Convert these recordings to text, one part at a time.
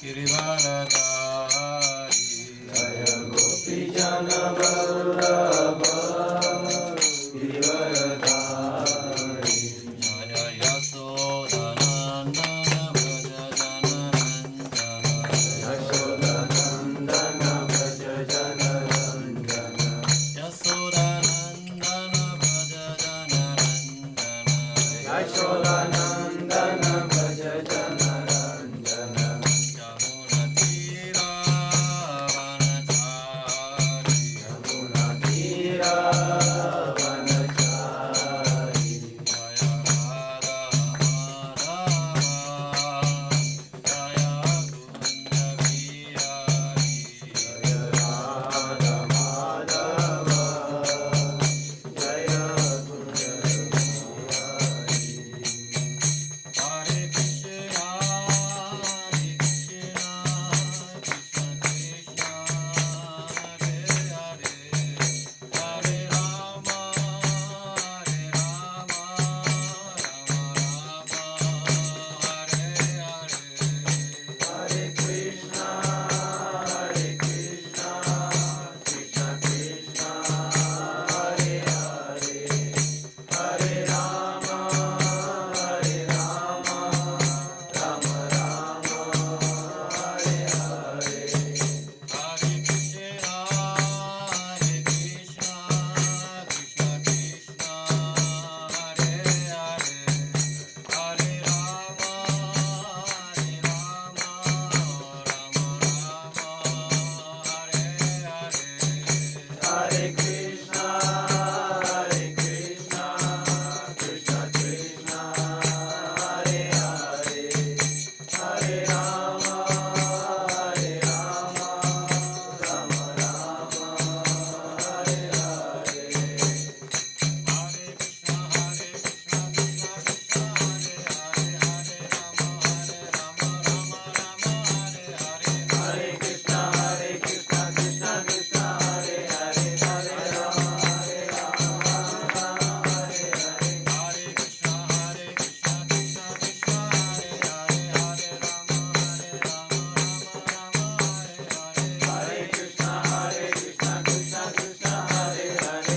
Girivaradari Jaya Gopijana Vallabha Girivaradari Jaya Yasodhanandana Braja Jana Ranjana Yashodanandana Braja Jana Ranjana Yasodhanandana Braja Jana Yashodanandana Braja Jana Ranjana Yamuna Tira Vanachari Yamuna Tira Vanachari Jaya Radha Madhava Jaya Kunda Virari Jaya Radha Madhava Jaya Kunda Virari Hare Krishna Krishna Krishna Hare Hare Hare Rama Rama Hare Hare Hare Krishna Krishna Krishna Hare Hare Hare Rama Rama Rama Hare Hare Hare Krishna Krishna Krishna Hare Hare Hare Rama Rama Hare Hare Hare Krishna Krishna Krishna Hare Hare Hare Rama Rama Rama Hare Hare Hare Krishna Krishna Krishna Hare Hare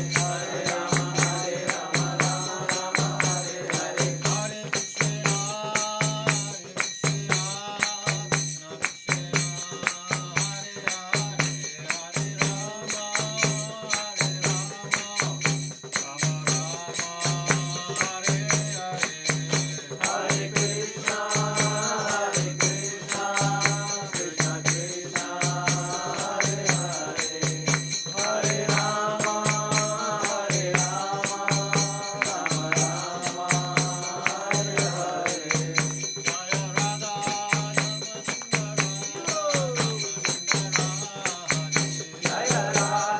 Hare Rama Rama Hare Hare Hare Krishna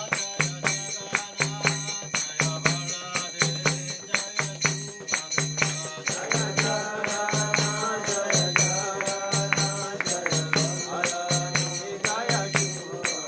Krishna Krishna Hare Hare Hare Rama Rama Hare Hare Hare Krishna Krishna Krishna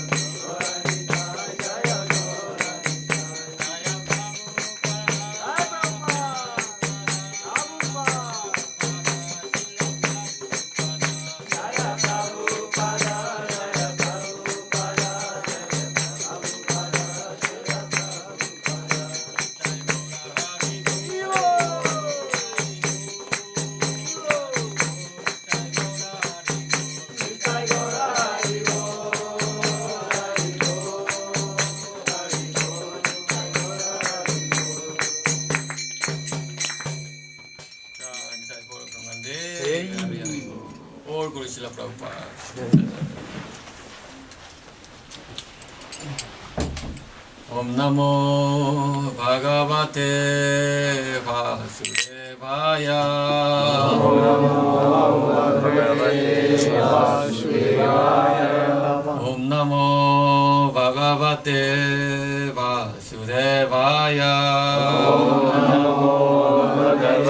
Hare Hare Hare Rama Rama Hare Hare Hare Krishna Krishna Krishna Hare Hare Hare Rama Rama Hare Hare Hare Krishna Krishna All Guru Srila Prabhupada. Om Namo Bhagavate Vasudevaya. Om Namo Bhagavate Vasudevaya. Om Namo Bhagavate Vasudevaya. Om Namo Bhagavate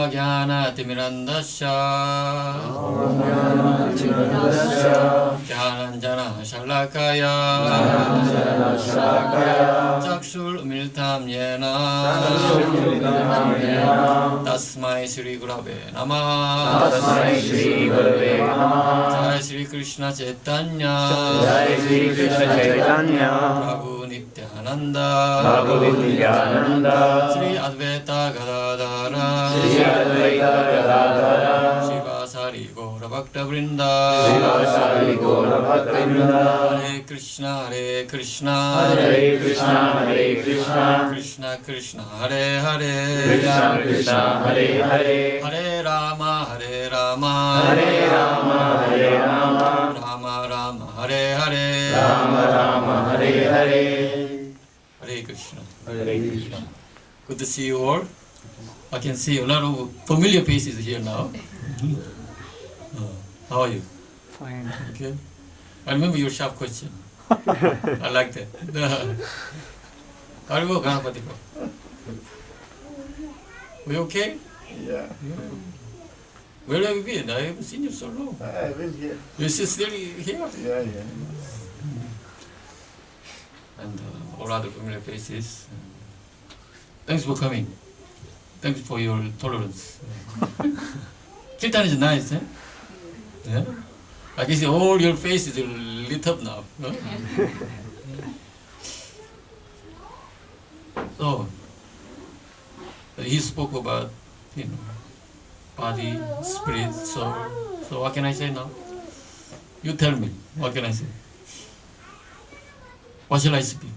Jnana-timirandasya Jnananjana Shalakaya Chakshul Miltam Yena Tasmai Sri Gurave Namah Jai Sri Krishna Chaitanya Prabhu Nityananda Sri Advaita Gadadara Shivasari Gaura Bhakta Vrinda Hare Krishna Krishna Krishna Hare Hare Hare Rama Rama Rama Hare Hare Hare Krishna. Good to see you all. I can see a lot of familiar faces here now. How are you? Fine. Okay. I remember your sharp question. I like that. How are you, Ganapati? We okay? Yeah. Where have you been? I haven't seen you so long. I've been here. You're still here? Yeah. And all other familiar faces. Thanks for coming. Thanks for your tolerance. Kirtan is nice, eh? Yeah? I can see all your faces are lit up now. Huh? So, he spoke about, body, spirit, soul. So what can I say now? You tell me, what can I say? What shall I speak?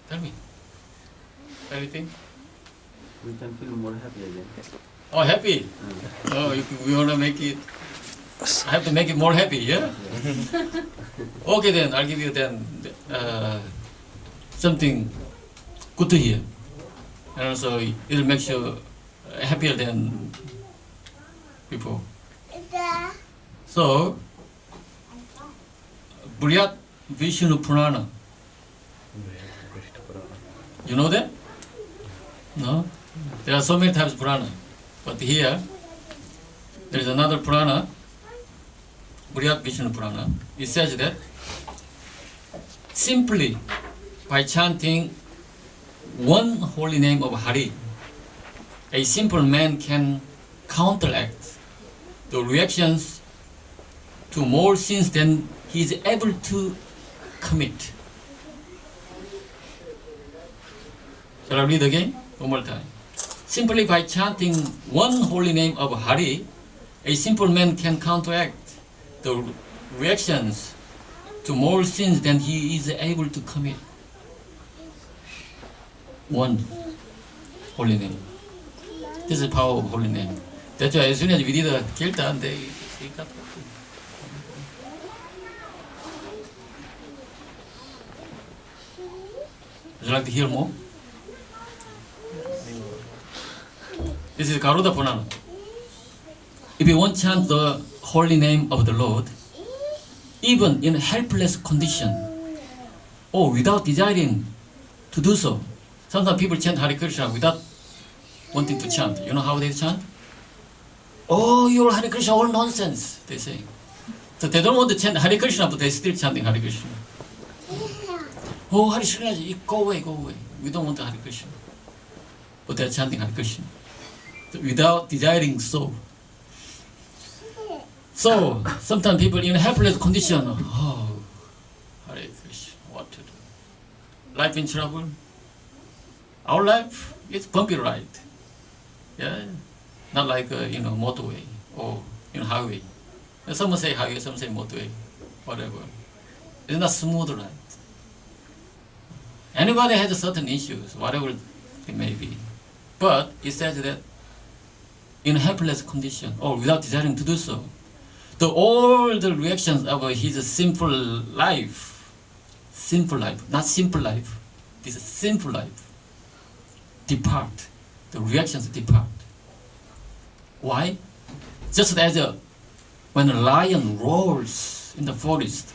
Tell me. Anything? We can feel more happy again. Oh, happy? Oh, we want to make it, I have to make it more happy, yeah? Okay then, I'll give you then something good to hear. And also, it'll make you happier than before. So, Buryat Vishnu Purana. You know that? No? There are so many types of Purana. But here, there is another Purana, Buryat Vishnu Purana. It says that simply by chanting one holy name of Hari, a simple man can counteract the reactions to more sins than he is able to commit. Shall I read again? One more time. Simply by chanting one holy name of Hari, a simple man can counteract the reactions to more sins than he is able to commit. One holy name. This is the power of holy name. That's why as soon as we did a kirtan, they got. Would you like to hear more? This is Garuda Purana. If you want to chant the holy name of the Lord, even in helpless condition, or without desiring to do so, sometimes people chant Hare Krishna without wanting to chant. You know how they chant? Oh, your Hare Krishna, all nonsense, they say. So they don't want to chant Hare Krishna, but they're still chanting Hare Krishna. Oh, Hare Krishna, go away, go away. We don't want Hare Krishna. But they're chanting Hare Krishna without desiring so. So, sometimes people in a helpless condition, oh, Hare Krishna, what to do? Life in trouble? Our life is bumpy ride. Yeah? Not like, motorway or highway. Some say highway, some say motorway, whatever. It's not smooth ride. Anybody has certain issues, whatever it may be. But it says that in a helpless condition or without desiring to do so, all the reactions of his sinful life, not simple life, this is sinful life, depart. The reactions depart. Why? Just as when a lion roars in the forest,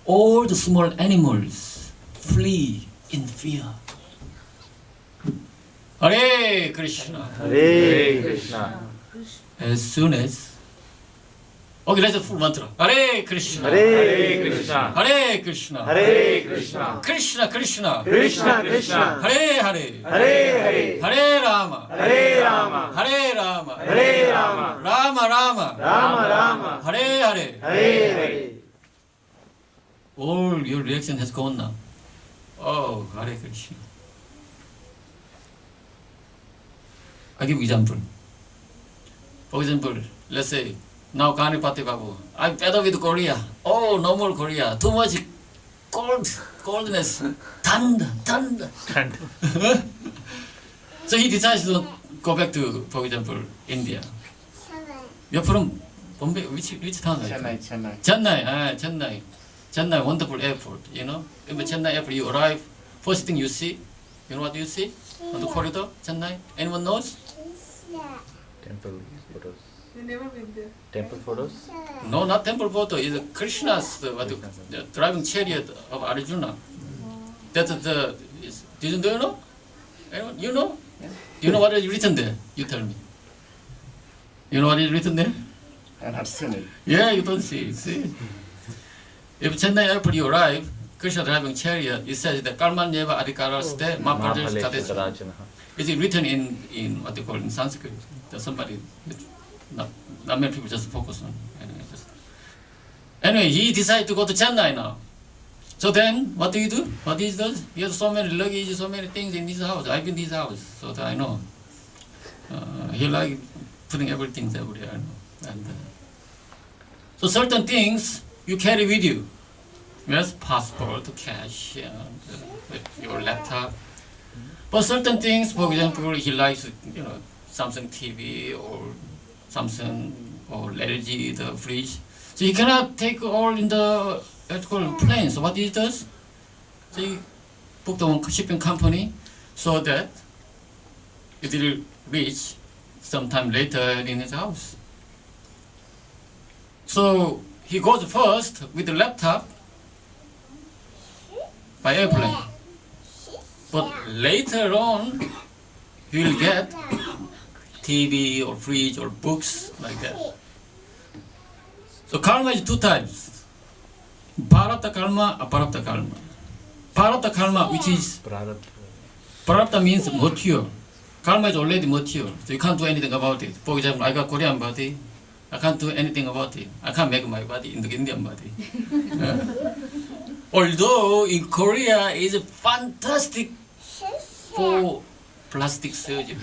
all the small animals flee in fear. Hare Krishna. Hare Krishna. As soon as okay, let's do full mantra. Hare Krishna. Hare Krishna. Hare Krishna. Hare Krishna. Krishna Krishna. Krishna Krishna. Hare Hare. Hare Hare. Hare Rama. Hare Rama. Hare Rama. Hare Rama. Rama Rama. Rama Rama. Hare Hare. Hare Hare. All your reaction has gone now. Oh, Hare Krishna. I give example. For example, let's say now Ganapati Babu, I'm fed up with Korea. Oh, no more Korea. Too much coldness. Thunder. So he decides to go back to, for example, India. You're from Bombay. Which town? Chennai. Chennai, wonderful airport. You know, in the Chennai airport, you arrive. First thing you see, you know what you see on the corridor? Chennai. Anyone knows? Temple photos. You've never been there. Temple photos. No, not temple photo. It's Krishna's the driving chariot of Arjuna. That's the. Do you know? Anyone? You know? Yeah. Do you know what is written there? You tell me. You know what is written there? I've not seen it. Yeah, you don't see it. See? If Chennai airport you arrive, Krishna driving chariot, it says the Karmanyeva Adhikaraste Mahaprajastadesha. It's written in what they call in Sanskrit. There's somebody, not many people just focus on. Anyway, he decided to go to Chennai now. So then, what do you do? What he does? He has so many luggage, so many things in his house. I've been in his house, so that I know. He like putting everything everywhere. I know. And so certain things you carry with you. Yes, passport, cash, your laptop. But certain things, for example, he likes, Samsung TV or Samsung or LG, the fridge. So he cannot take all in the plane. So what he does? So he booked a shipping company so that it will reach sometime later in his house. So he goes first with the laptop by airplane. But later on, he will get TV or fridge or books like that. So karma is two types. Prarabdha karma, aprarabdha karma. Prarabdha karma, which is, prarabdha means mature. Karma is already mature, so you can't do anything about it. For example, I got Korean body, I can't do anything about it. I can't make my body into Indian body. Although in Korea is fantastic for plastic surgery.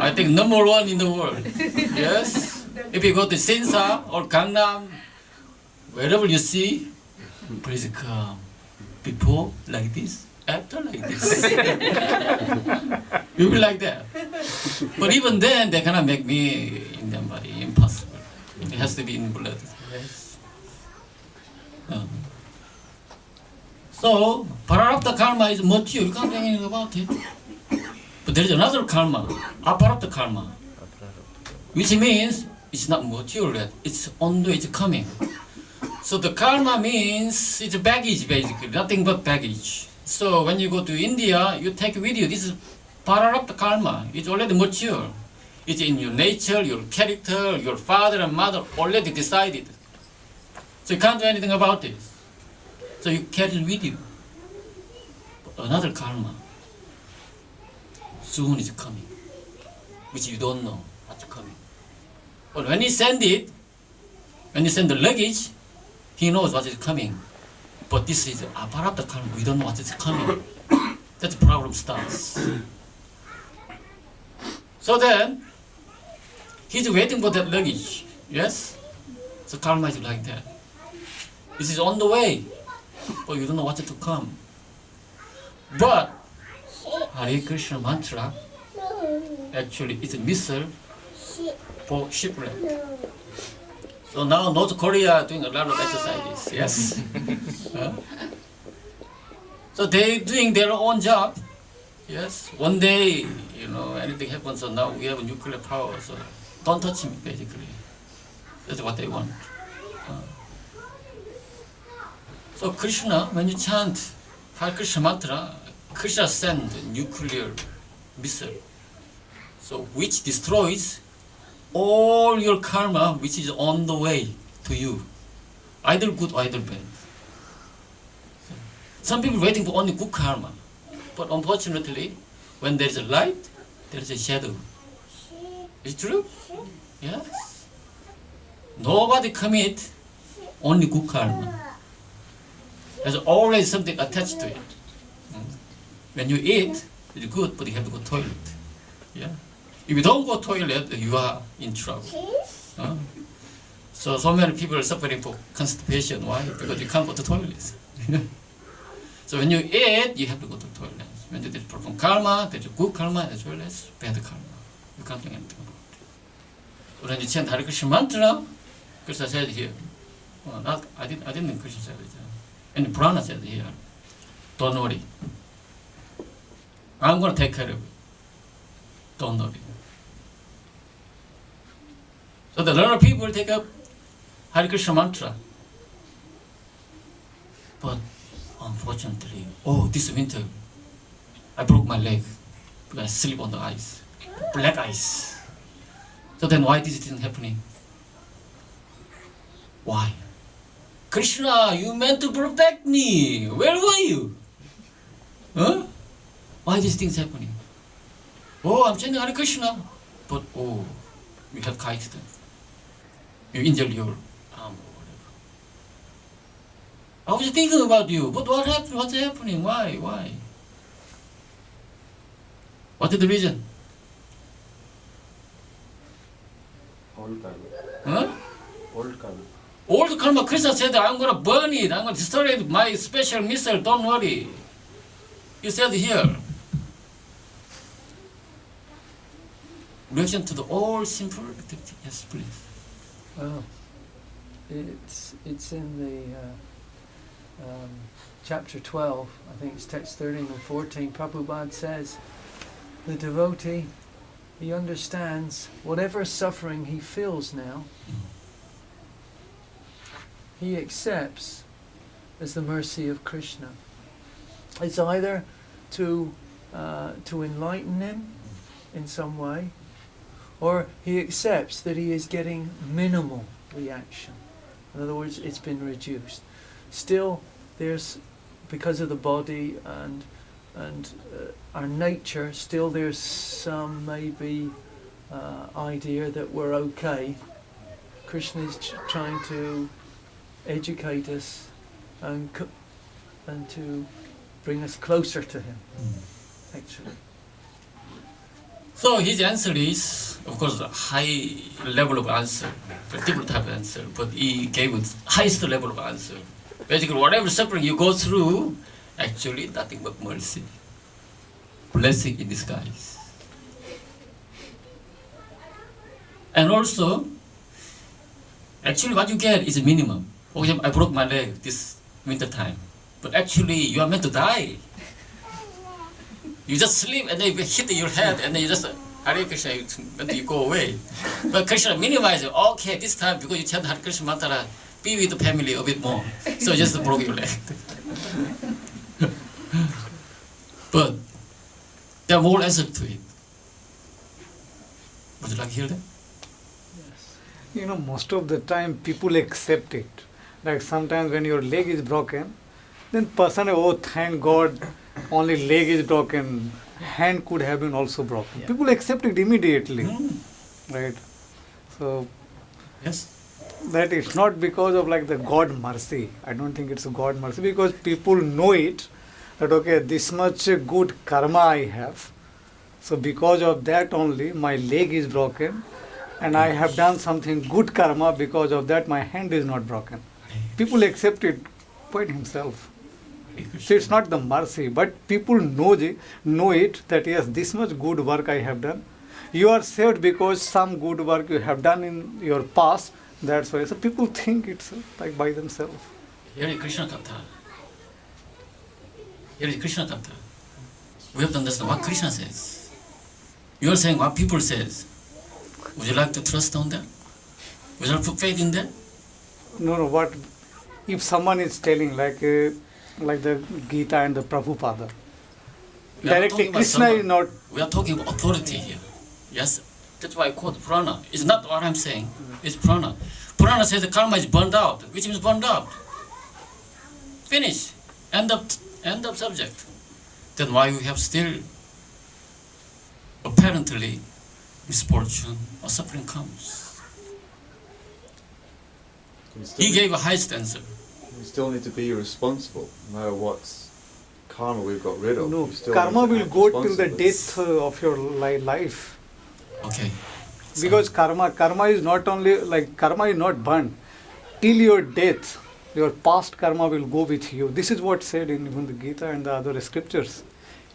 I think number one in the world. Yes. If you go to Sinsa or Gangnam, wherever you see, please come. Before like this, after like this. You will like that. But even then, they cannot make me Indian body. Impossible. It has to be in blood. Yes. So, prarabdha karma is mature. You can't do anything about it. But there is another karma, aprarabdha karma, which means it's not mature yet. It's on the way, it's coming. So the karma means it's baggage basically, nothing but baggage. So when you go to India, you take with you, this is prarabdha karma. It's already mature. It's in your nature, your character, your father and mother already decided. So you can't do anything about it. So you carry it with you. But another karma soon is coming, which you don't know what's coming. But when you send it, when you send the luggage, he knows what is coming. But this is aprarabdha karma. We don't know what is coming. That's the problem starts. So then, he's waiting for that luggage. Yes? So karma is like that. This is on the way, but you don't know what to come. But Hare Krishna mantra actually is a missile for shipwreck. So now North Korea are doing a lot of exercises. Yes. So they doing their own job. Yes. One day, anything happens. So now we have nuclear power. So don't touch me, basically. That's what they want. So Krishna, when you chant Hare Krishna mantra, Krishna send nuclear missile. So which destroys all your karma which is on the way to you, either good or either bad. Some people waiting for only good karma, but unfortunately, when there is a light, there is a shadow. Is it true? Yes. Nobody commit only good karma. There's always something attached to it. When you eat, it's good, but you have to go toilet. Yeah. If you don't go toilet, you are in trouble. So many people are suffering for constipation. Why? Because you can't go to toilet. So when you eat, you have to go to toilet. When there's from karma, there's good karma as well as bad karma. You can't do anything about it. So when you chant Hare Krishna mantra, Krishna said here. I didn't think Krishna said it. And Purana said here, don't worry. I'm going to take care of it. Don't worry. So a lot of people take up Hare Krishna mantra. But unfortunately, this winter, I broke my leg because I sleep on the ice, black ice. So then why this isn't happening? Why? Krishna, you meant to protect me. Where were you? Huh? Why these things happening? I'm chanting Hare Krishna. But you have car accident. You injured your arm or whatever. I was thinking about you, but what happened? What's happening? Why? What is the reason? Old karma. Huh? Old karma. Old karma, Krishna said, I'm going to burn it. I'm going to destroy it. My special missile, don't worry. He said here. Reaction to the all simple activity. Yes, please. Well, it's in the chapter 12, I think it's text 13 and 14. Prabhupada says, the devotee, he understands whatever suffering he feels now, he accepts as the mercy of Krishna. It's either to enlighten him in some way, or he accepts that he is getting minimal reaction. In other words, it's been reduced. Still, there's, because of the body and our nature, still there's some maybe idea that we're okay. Krishna is trying to educate us and to bring us closer to him, actually. So his answer is, of course, a high level of answer, a different type of answer, but he gave it highest level of answer. Basically, whatever suffering you go through, actually nothing but mercy. Blessing in disguise. And also, actually what you get is a minimum. For example, I broke my leg this winter time, but actually you are meant to die. You just sleep and then you hit your head and then you just Hare Krishna, and you go away. But Krishna minimizes, okay, this time because you chant Hare Krishna mantra, be with the family a bit more. So just broke your leg. But there are more answers to it. Would you like to hear that? Yes. Most of the time people accept it. Like sometimes when your leg is broken, then person, thank God, only leg is broken, hand could have been also broken. Yeah. People accept it immediately, right? So, Yes. that it's not because of like the God mercy. I don't think it's a God mercy, because people know it, that okay, this much good karma I have. So because of that only, my leg is broken, and I have done something good karma, because of that my hand is not broken. People accept it quite himself. So it's not the mercy, but people know it that yes, this much good work I have done. You are saved because some good work you have done in your past. That's why. So people think it's like by themselves. Here is Krishna Katha. Here is Krishna Katha. We have to understand what Krishna says. You are saying what people says. Would you like to trust on that? Would you like to put faith in that? No. What if someone is telling like the Gita and the Prabhupada? We are not Directly, talking about Krishna someone. is not. We are talking about authority here. Yes, that's why I quote Purana. It's not what I'm saying. It's Purana. Purana says the karma is burned out, which means burned out. Finish. End of subject. Then why we have still apparently misfortune or suffering comes? He gave a highest answer. We still need to be responsible, no matter what karma we've got rid of. No, we still karma need to will act go till the responsibly. death of your life. Okay. Because karma is not only like karma is not burnt. Till your death, your past karma will go with you. This is what said in even the Gita and the other scriptures.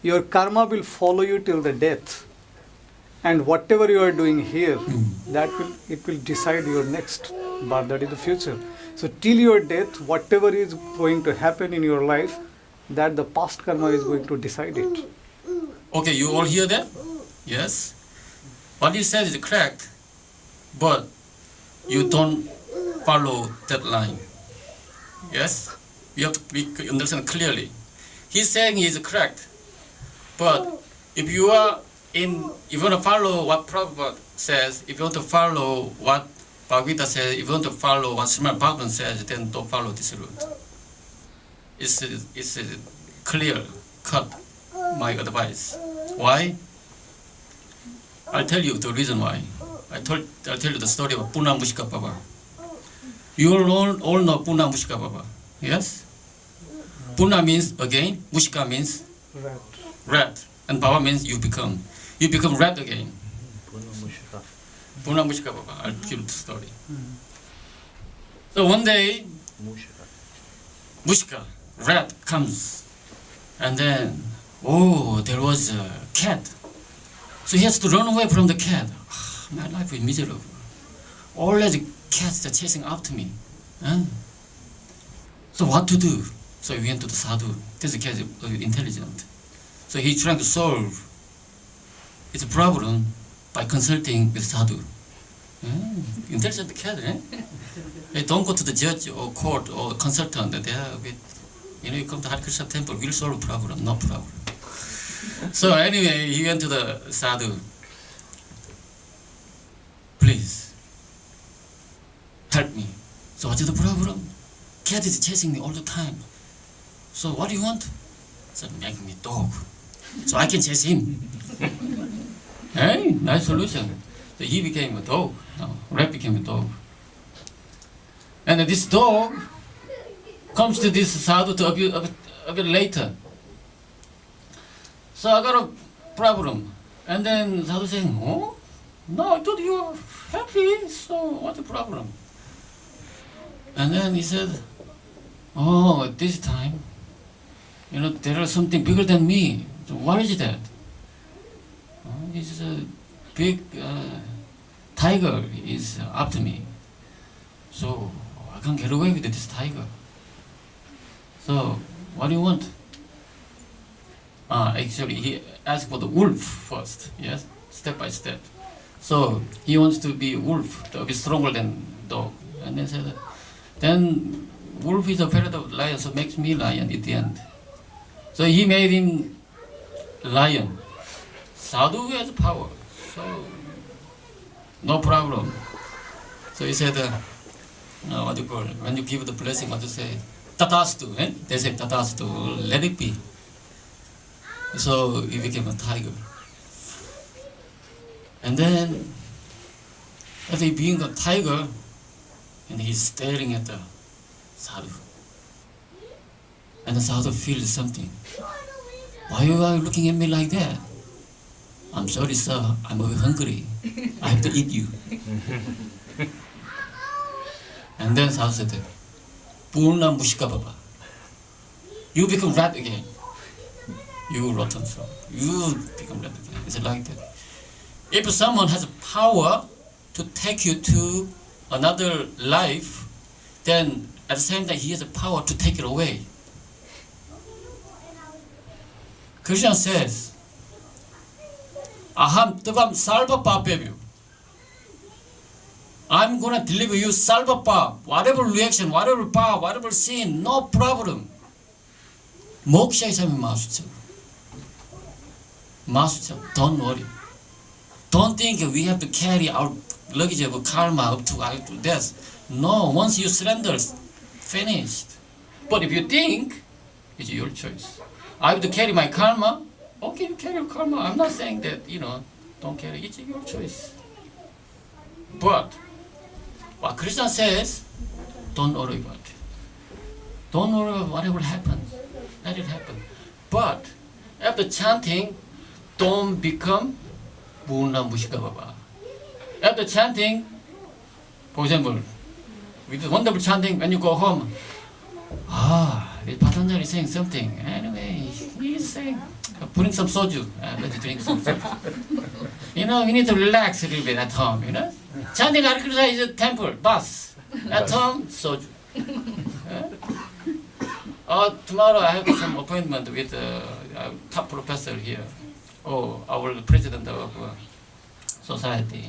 Your karma will follow you till the death. And whatever you are doing here, it will decide your next birth, that is the future. So till your death, whatever is going to happen in your life, that the past karma is going to decide it. Okay, you all hear that? Yes. What he said is correct, but you don't follow that line. Yes? You have to understand clearly. He's saying he's correct, but if you want to follow what Prabhupada says, if you want to follow what Bhagavad Gita says, if you want to follow what Srimad Bhagavatam says, then don't follow this route. It's a clear cut, my advice. Why? I'll tell you the reason why. I'll tell you the story of Puna Mushka Baba. You all know Puna Mushka Baba, yes? Puna means again, Mushka means Right. rat, and Baba means you become rat again. Puna Mushka Baba, I'll give you the story. So one day, Mushka, rat comes, and then, there was a cat. So he has to run away from the cat. My life is miserable. All the cats are chasing after me. Huh? So what to do? So he went to the sadhu. This cat is intelligent. So he's trying to solve its problem by consulting with sadhu. Intelligent cat, eh? Hey, don't go to the judge or court or consultant. They are you come to Hare Krishna temple, we'll solve problem, no problem. So anyway, he went to the sadhu. Please, help me. So what is the problem? Cat is chasing me all the time. So what do you want? So make me dog, so I can chase him. Hey, nice solution. So he became a dog. No, rat became a dog. And this dog comes to this sadhu a bit later. So I got a problem. And then sadhu saying, oh, no, I thought you were happy, so what's the problem? And then he said, oh, this time, there is something bigger than me. So what is that? Oh, it's a big tiger is after me. So I can't get away with this tiger. So what do you want? Actually, he asked for the wolf first, yes, step by step. So he wants to be wolf, to be stronger than dog. And then wolf is afraid of lion, so makes me lion at the end. So he made him lion. Sadhu has power, so no problem. So he said, what do you call it? When you give the blessing, what do you say? Tatastu, eh? They say tatastu, let it be. So he became a tiger. And then, after he being a tiger, and he's staring at the sadhu. And the sadhu feels something. Why are you looking at me like that? I'm sorry, sir. I'm very hungry. I have to eat you. And then sadhu said, Purna Mushka Baba. You become rat again. You rotten soul. You become rat again. Is it like that? If someone has power to take you to another life, then at the same time he has the power to take it away. Krishna says, Aham tavam salva papevyu. I'm going to deliver you salva pap. Whatever reaction, whatever pap, whatever sin, no problem. Moksha is a master. Master, don't worry. Don't think we have to carry our luggage of karma up to death. No, once you surrender, finished. But if you think, it's your choice. I have to carry my karma. Okay, you carry your karma. I'm not saying that, don't carry. It's your choice. But what Krishna says, don't worry about it. Don't worry about whatever happens. Let it happen. But after chanting, don't become Muna Mushika Baba. After chanting, for example, with wonderful chanting, when you go home, Patanjali is saying something. Anyway, he's saying, putting some soju. Let's drink some soju. You need to relax a little bit at home, Chanting Hare Krishna is a temple, bus. At home, soju. Tomorrow I have some appointment with a top professor here. Our president of society.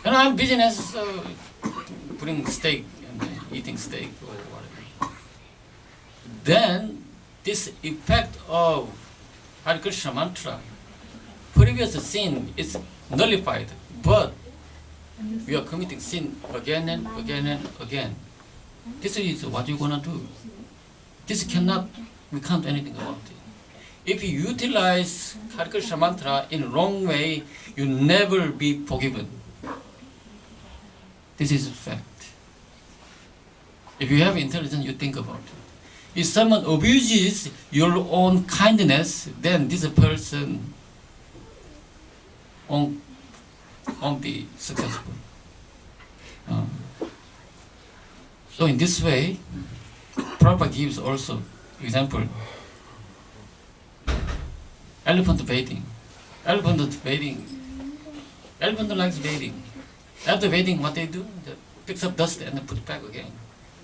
I'm business, putting steak and eating steak or whatever. Then this effect of Hare Krishna mantra, previous sin is nullified, but we are committing sin again and again and again. This is what you're gonna do. We can't do anything about it. If you utilize Hare Krishna mantra in wrong way, you'll never be forgiven. This is a fact. If you have intelligence, you think about it. If someone abuses your own kindness, then this person won't be successful. So in this way, Prabhupada gives also example. Elephant bathing. Elephant likes bathing. After bathing, what they do? They picks up dust and then put it back again.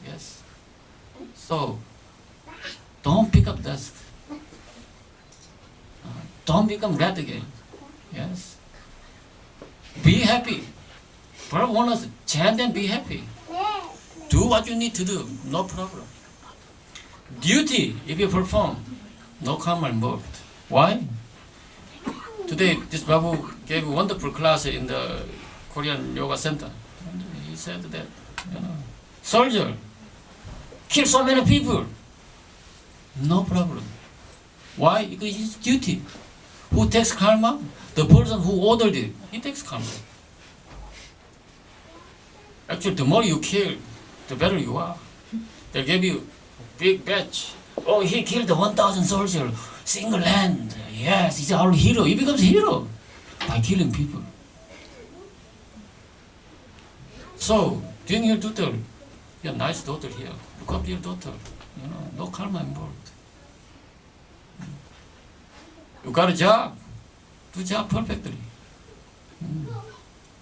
Yes. So don't pick up dust. Don't become rat again. Yes. Be happy. Prabhupada wants us to chant and be happy. Do what you need to do, no problem. Duty, if you perform, no karma involved. Why? Today, this Prabhu gave a wonderful class in the Korean Yoga Center. And he said that, soldier, kill so many people. No problem. Why? Because it's duty. Who takes karma? The person who ordered it, he takes karma. Actually, the more you kill, the better you are. They give you big badge. He killed 1,000 soldiers, single hand. Yes, he's our hero. He becomes a hero by killing people. So, doing your daughter, your nice daughter here, look up your daughter. No karma involved. You got a job, do job perfectly.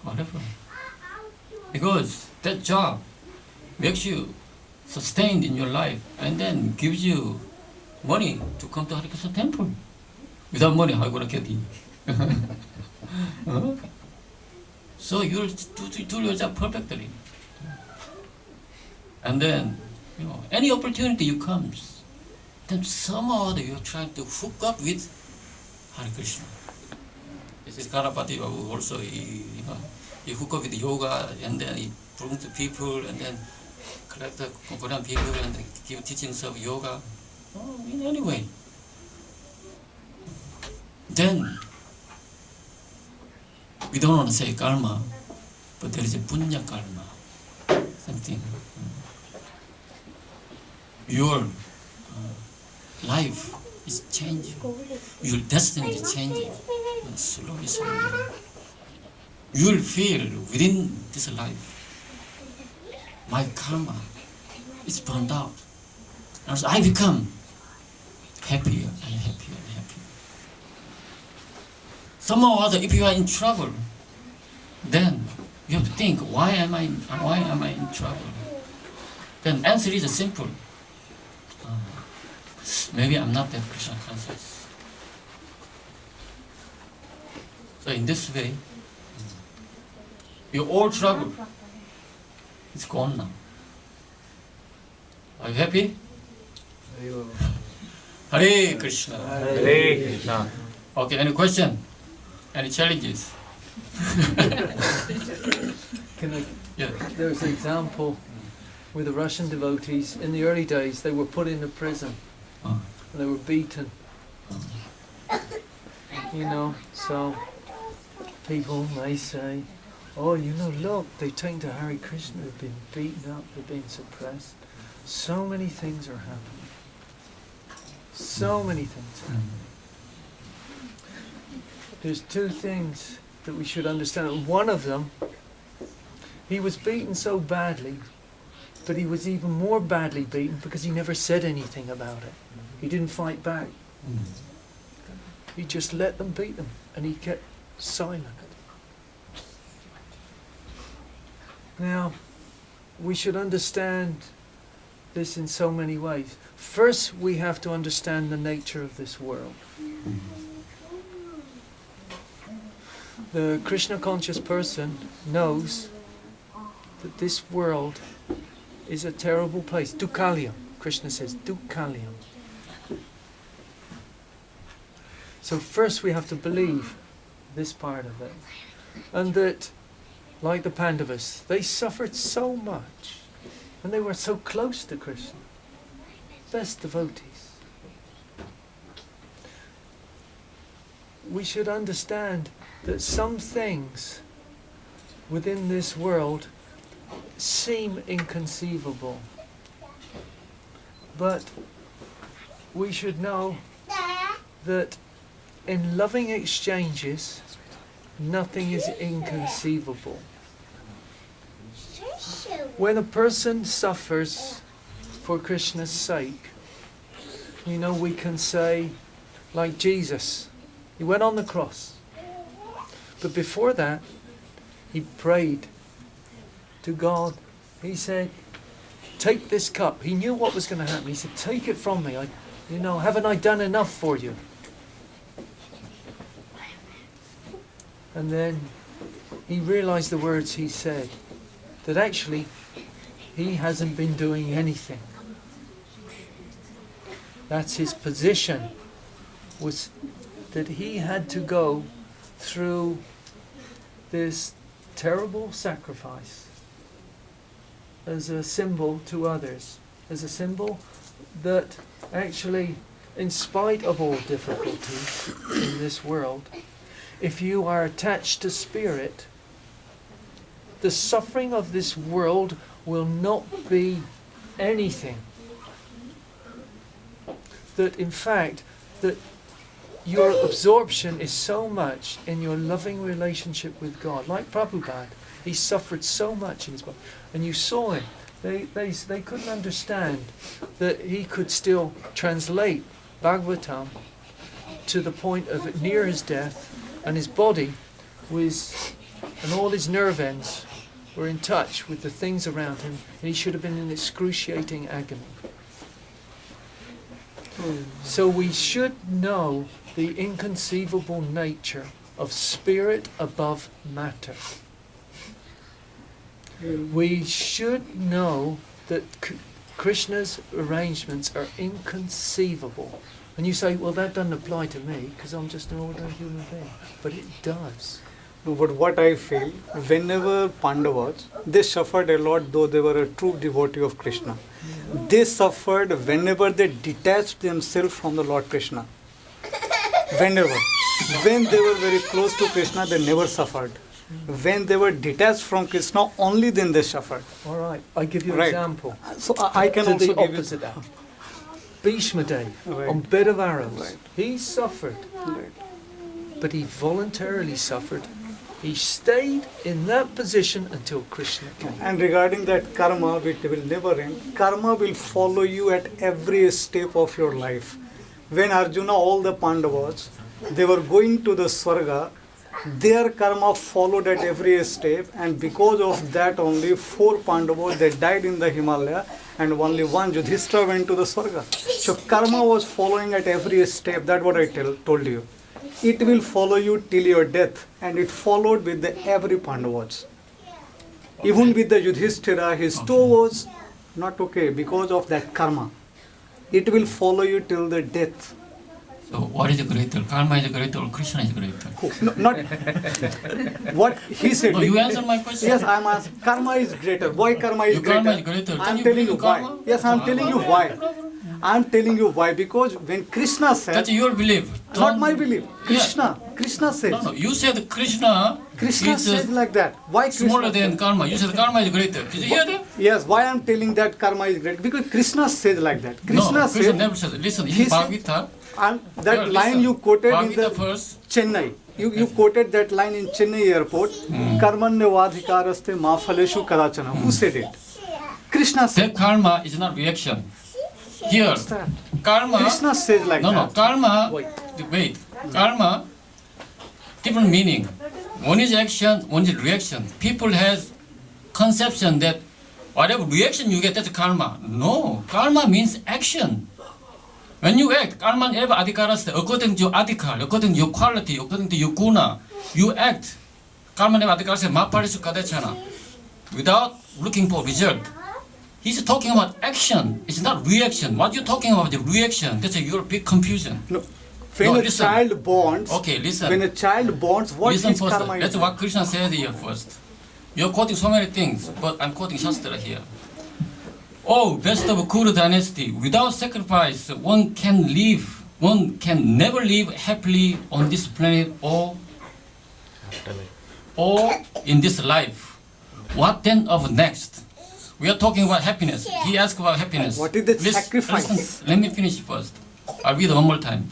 Whatever. Because that job makes you sustained in your life and then gives you money to come to Hare Krishna temple. Without money, how are you going to get in? So you'll do your job perfectly. And then, any opportunity you comes, then somehow or other you're trying to hook up with Hare Krishna. This is Karapati Babu also, he hook up with yoga and then he brings the people and then collect the Korean people and give teachings of yoga. In any way. Then, we don't want to say karma, but there is a punya karma, something. Your life is changing. Your destiny is changing. Slowly. You will feel within this life, my karma is burned out. And so I become happier and happier and happier. Somehow or other, if you are in trouble, then you have to think, why am I in trouble? Then answer is simple. Maybe I'm not that Krishna conscious. So in this way, your old trouble is gone now. Are you happy? Hare Krishna. Hare Krishna. Okay, any question? Any challenges? Can I, Yeah. there's an example with the Russian devotees. In the early days, they were put into prison. Uh. And they were beaten. You know, so people may say, oh, you know, look, they've taken to Hare Krishna, they've been beaten up, they've been suppressed. So many things are happening. So many things are happening. There's two things that we should understand. One of them, he was beaten so badly, but he was even more badly beaten because he never said anything about it. He didn't fight back. He just let them beat him, and he kept silent. Now, we should understand this in so many ways. First, we have to understand the nature of this world. The Krishna conscious person knows that this world is a terrible place. Dukkalayam. Krishna says, Dukkalayam. So first we have to believe this part of it. And that, like the Pandavas, they suffered so much. And they were so close to Krishna. Best devotees. We should understand that some things within this world seem inconceivable. But we should know that in loving exchanges, nothing is inconceivable. When a person suffers for Krishna's sake, you know, we can say, like Jesus, he went on the cross. But before that, he prayed to God. He said, take this cup. He knew what was going to happen. He said, take it from me. Haven't I done enough for you? And then he realized the words he said, that actually he hasn't been doing anything. That's his position, was that he had to go through this terrible sacrifice as a symbol to others, as a symbol that actually, in spite of all difficulties in this world, if you are attached to spirit, the suffering of this world will not be anything. That in fact, that your absorption is so much in your loving relationship with God. Like Prabhupada, he suffered so much in his body. And you saw him. They couldn't understand that he could still translate Bhagavatam to the point of near his death, and his body was, and all his nerve ends were in touch with the things around him, and he should have been in excruciating agony. So we should know the inconceivable nature of spirit above matter. We should know that Krishna's arrangements are inconceivable. And you say, well, that doesn't apply to me because I'm just an ordinary human being. But it does. No, but what I feel, whenever Pandavas, they suffered a lot, though they were a true devotee of Krishna. They suffered whenever they detached themselves from the Lord Krishna. Whenever. When they were very close to Krishna, they never suffered. When they were detached from Krishna, only then they suffered. All right, I give you an Right. example. So I can To also the give opposite end. Bhishma Dev, Right. on bed of arrows, Right. he suffered, Right. but he voluntarily suffered. He stayed in that position until Krishna came. And regarding that karma, which will never end, karma will follow you at every step of your life. When Arjuna, all the Pandavas, they were going to the Swarga, their karma followed at every step, and because of that only 4 Pandavas, they died in the Himalaya, and only one Yudhishthira went to the Swarga. So karma was following at every step. That's what I told you. It will follow you till your death, and it followed with the every Pandavas. Even with the Yudhishthira, his toe was not okay because of that karma. it will follow you till the death. So what is greater? Karma is greater or Krishna is greater? No, not what he said. No, you answer my question. Yes, I am asking. Karma is greater. Why karma is Your greater? karma is greater. I Then am you telling believe you in why. karma? Yes, I am telling you why. I am telling you why. Because when Krishna said, That's your belief. not my belief. Krishna says. No, you said Krishna Krishna is said like that. Why Krishna smaller than said? karma. You said karma is greater. Did you hear that? Yes, why I am telling that karma is great? Because Krishna said like that. No, Krishna Krishna said, never said. Listen, he in said- Bhagavad Gita. that Yeah, line listen. you quoted in Bhagavad Gita the first. Chennai. You quoted that line in Chennai airport. Karmanyavadhikaraste ma phaleshu kadachana. Who said it? Krishna said. That karma is not reaction. Here, karma. Krishna says like No, that. karma. Wait. Karma. Different meaning. One is action, one is reaction. People has conception that whatever reaction you get, that's karma. No, karma means action. When you act, karma eva adhikaras, according to your adhikar, according to your quality, according to your guna, you act. Karma eva adhikaras maparisu kadachana. Without looking for result. He's talking about action. It's not reaction. What you're talking about the reaction. That's your big confusion. No. When No, a listen. child bonds, Okay, listen. when a child bonds, what Listen is first. karma? That's what Krishna said here first. You're quoting so many things, but I'm quoting Shastra here. Oh, best of Kuru dynasty. Without sacrifice, one can never live happily on this planet or in this life. What then of next? We are talking about happiness. He asked about happiness. What is the Listen, sacrifice? listen, let me finish first. I'll read one more time.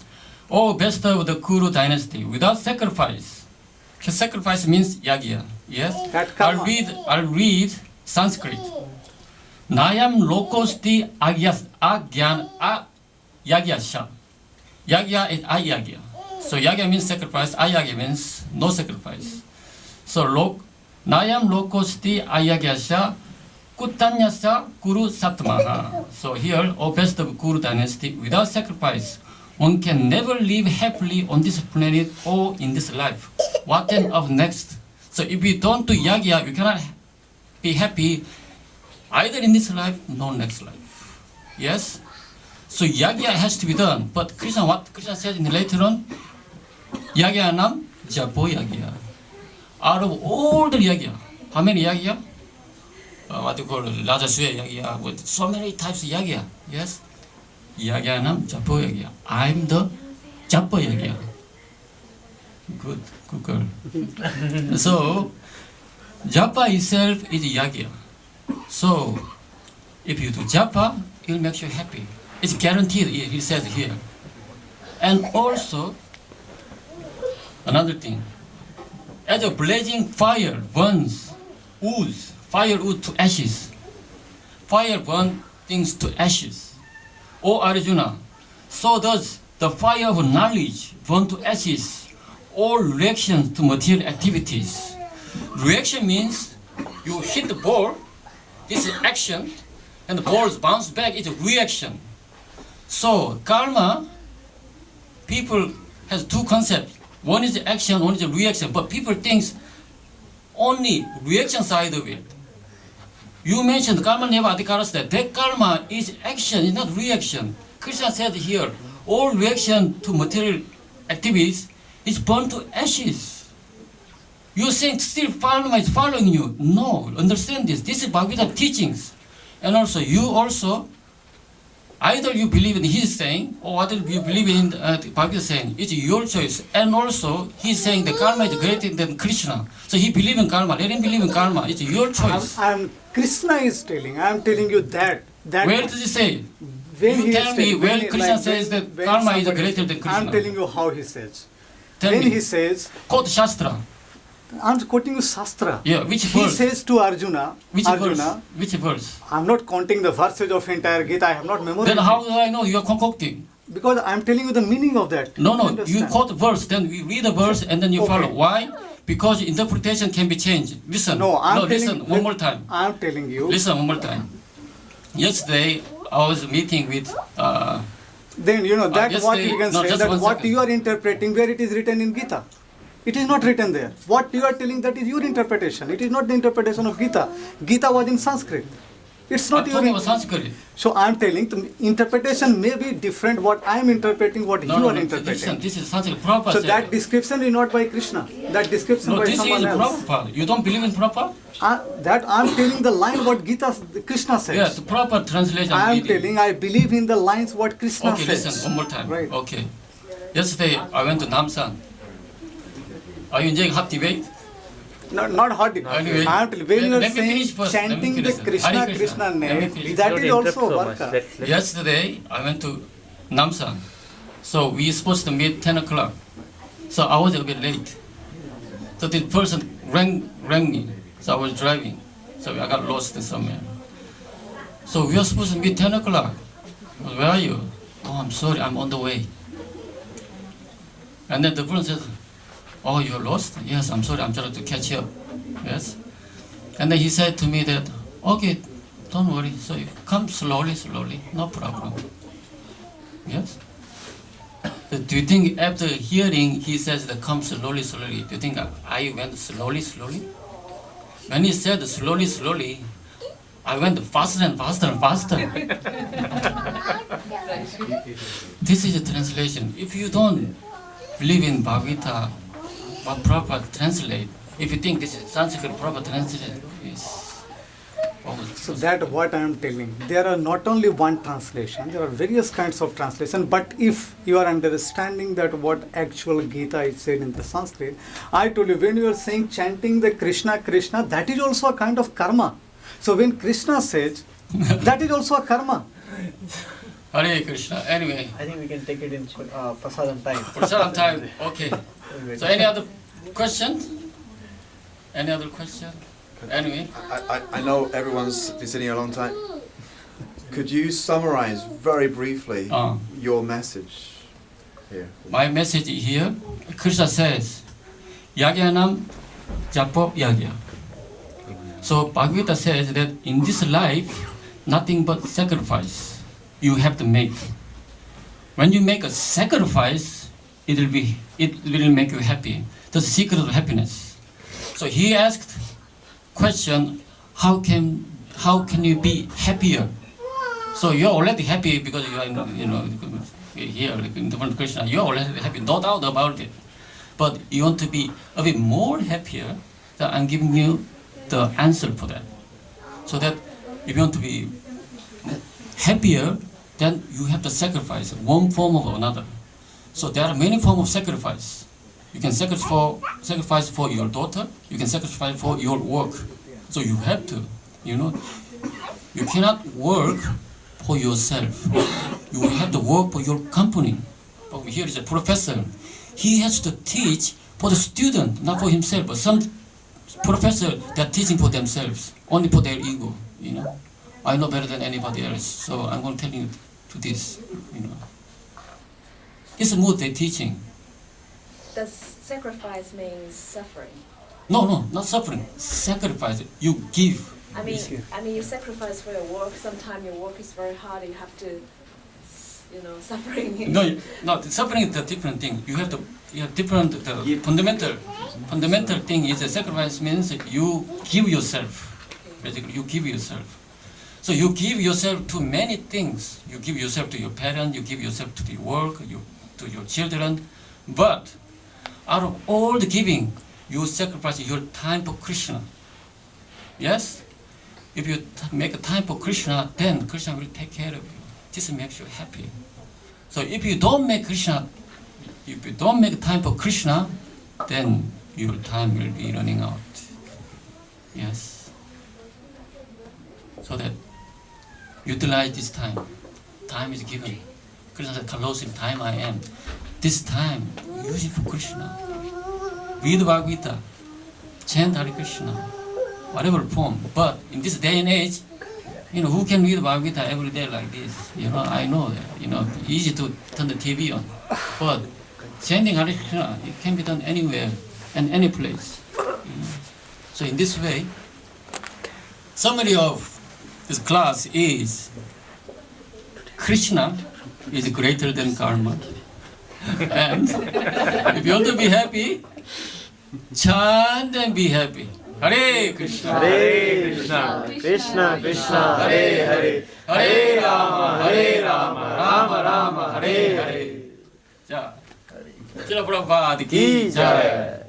Oh, best of the Kuru dynasty. Without sacrifice. Sacrifice means yagya. Yes? That karma. I'll read Sanskrit. Nayam lokosti yagyasha. Yagya is ayagya. So yagya means sacrifice, ayagya means no sacrifice. So nayam lokosti ayagyasha kuttanyasya kuru satmaha. So here, O best of Kuru dynasty, without sacrifice, one can never live happily on this planet or in this life. What then of next? So if we don't do yagya, we cannot be happy either in this life nor next life. Yes? So yagya has to be done. But Krishna, what Krishna says in the later on? Yagya nam japo yagya. Out of all the yagya, how many yagya? What you call RadhaShyamsundar yagya, with so many types of yagya. Yes? Yagya nam japo yagya. I'm the japo yagya. Good girl. So, japa itself is yagya. So, if you do japa, it will make you happy. It's guaranteed, he says here. And also, another thing. As a blazing fire burns firewood to ashes. Fire burns things to ashes. O Arjuna, so does the fire of knowledge burn to ashes all reactions to material activities. Reaction means you hit the ball, this is action, and the ball bounce back, it's a reaction. So karma, people has two concepts. One is the action, one is the reaction, but people think only reaction side of it. You mentioned karma neva adhikaras, that karma is action, it's not reaction. Krishna said here, all reaction to material activities is burned to ashes. You think still Karma is following you. No, understand this. This is Bhagavad Gita teachings. And also, you also, either you believe in his saying, or either you believe in Bhagavad Gita saying. It's your choice. And also, he's saying the karma is greater than Krishna. So he believes in karma. Let him believe in karma. It's your choice. Krishna is telling. I am telling you that. Where does he say? When You he tell is me telling- where when- Krishna like says when- that when karma is somebody- greater than Krishna. I am telling you how he says. Tell When me. he says, Quote Shastra. I am quoting you Shastra. Yeah, which He verse? says to Arjuna, Which Arjuna, verse? Which verse? I am not counting the verses of entire Gita. I have not memorized. Then how it. do I know you are concocting? Because I am telling you the meaning of that. No, you Understand? quote verse, then we read the verse and then you Okay. follow. Why? Because interpretation can be changed. Listen. No, I am telling. Listen one more time. I am telling you. Listen one more time. Yesterday I was meeting with Then you know that yes, what they- you can no, say just that one what second. you are interpreting where it is written in Gita. It is not written there. What you are telling, that is your interpretation. It is not the interpretation of Gita. Gita was in Sanskrit. It's I'm not your. talking about Sanskrit. So I'm telling the interpretation may be different. What I'm interpreting, what you are interpreting. This is Sanskrit. Prabhupada So said. that description is not by Krishna. That description No, by this is someone else. Prabhupada. You don't believe in Prabhupada? That I'm telling the line what Krishna says. Yes, the proper translation. I am reading. telling I believe in the lines what Krishna Okay, says. listen one more time. Right. Okay. Yesterday I went to Namsan. Are you enjoying hot debate? Not hot. Anyway, I am telling when you are let me saying finish first. Let me chanting the finish. Krishna Hare Krishna. Krishna Let me name, finish. that Don't is interrupt also so much. Varka. Let's Yesterday I went to Namsan. So we supposed to meet 10 o'clock. So I was a bit late. So this person rang me. So I was driving. So I got lost somewhere. So we are supposed to meet 10 o'clock. Where are you? Oh, I'm sorry, I'm on the way. And then the person says, oh, you're lost? Yes, I'm sorry, I'm trying to catch up. Yes. And then he said to me that, okay, don't worry. So you come slowly, no problem. Yes. So do you think after hearing he says that come slowly, do you think I went slowly? When he said slowly, I went faster and faster. This is a translation. If you don't believe in Bhagavad Gita, what proper translate, if you think this is Sanskrit proper translation, is So that what I am telling. There are not only one translation, there are various kinds of translation, but if you are understanding that what actual Gita is said in the Sanskrit, I told you when you are saying chanting the Krishna, that is also a kind of karma. So when Krishna says, that is also a karma. Hare Krishna. Anyway, I think we can take it in prasadam time. for some time, okay. So any other questions? Any other question? Anyway, I know everyone's been sitting here a long time. Could you summarize very briefly your message here? my message here, Krishna says, Yagyanam Japo Yagya. So Bhagavad Gita says that in this life, nothing but sacrifice you have to make. When you make a sacrifice, it will make you happy. That's the secret of happiness. So he asked question, how can you be happier? So you're already happy because you are here like in different Krishna. You're already happy, no doubt about it. But you want to be a bit more happier. So I'm giving you the answer for that. So that if you want to be happier, then you have to sacrifice one form or another. So there are many forms of sacrifice. You can sacrifice for your daughter. You can sacrifice for your work. So you have to, you cannot work for yourself. You have to work for your company. Over here is a professor. He has to teach for the student, not for himself. But some professor, they are teaching for themselves, only for their ego. I know better than anybody else. So I'm going to tell you to this. It's a mood they're teaching. Does sacrifice mean suffering? No, not suffering. Sacrifice. You give. I mean, you sacrifice for your work. Sometimes your work is very hard. You have to, suffering. No. Suffering is a different thing. You have different. The fundamental thing is that sacrifice means you give yourself. Basically, you give yourself. So you give yourself to many things. You give yourself to your parents. You give yourself to the work. To your children. But out of all the giving, you sacrifice your time for Krishna. Yes? If you make a time for Krishna, then Krishna will take care of you. This makes you happy. So if you don't make time for Krishna, then your time will be running out. Yes? So that utilize this time. Time is given. Krishna said, Kalosim, time I am. This time, use it for Krishna. Read Bhagavad Gita, chant Hare Krishna, whatever form. But in this day and age, who can read Bhagavad Gita every day like this? I know that, easy to turn the TV on. But chanting Hare Krishna, it can be done anywhere and any place. So in this way, summary of this class is Krishna is greater than karma. And if you want to be happy, chant and be happy. Hare Krishna, Hare Krishna, Krishna Krishna, Hare Hare, Hare Rama, Rama Rama, Hare Hare. 자, Srila Prabhupada ki jai.